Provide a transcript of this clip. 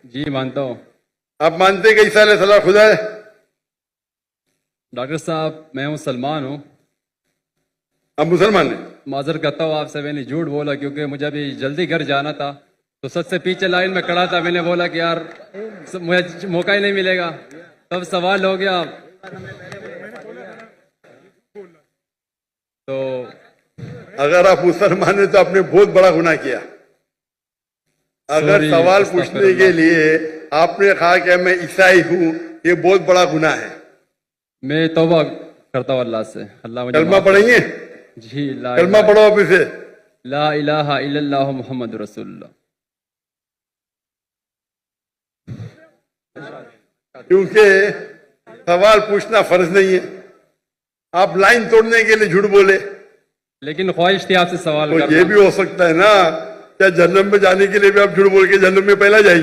جی مانتا ہوں. آپ مانتے ہیں کہ عیسیٰ علیہ السلام خدا ہے؟ ڈاکٹر صاحب میں مسلمان ہوں. آپ مسلمان ہیں؟ معذر کرتا ہوں آپ سے، میں نے جھوٹ بولا کیونکہ مجھے ابھی جلدی گھر جانا تھا، تو سب سے پیچھے لائن میں کھڑا تھا. میں نے بولا کہ یار مجھے موقع ہی نہیں ملے گا، تب سوال ہو گیا. تو اگر آپ مسلمان ہیں تو آپ نے بہت بڑا گناہ کیا. اگر Sorry, سوال استغفر پوچھنے اللہ. کے لیے آپ نے کہا کہ میں عیسائی ہوں، یہ بہت بڑا گناہ ہے. میں توبہ کرتا ہوں اللہ سے. اللہ مجھے کلمہ معاف پڑھیں گے؟ کرے. جی لا کلمہ الہ پڑھو ابھی سے. لا الہ الا اللہ محمد رسول اللہ. کیونکہ سوال پوچھنا فرض نہیں ہے. آپ لائن توڑنے کے لیے جھوٹ بولے لیکن خواہش تھی آپ سے سوال تو کرنا. یہ بھی ہو سکتا ہے نا، کیا جہنم میں جانے کے لیے بھی آپ جھوٹ بول کے جہنم میں پہلا جائیں گے؟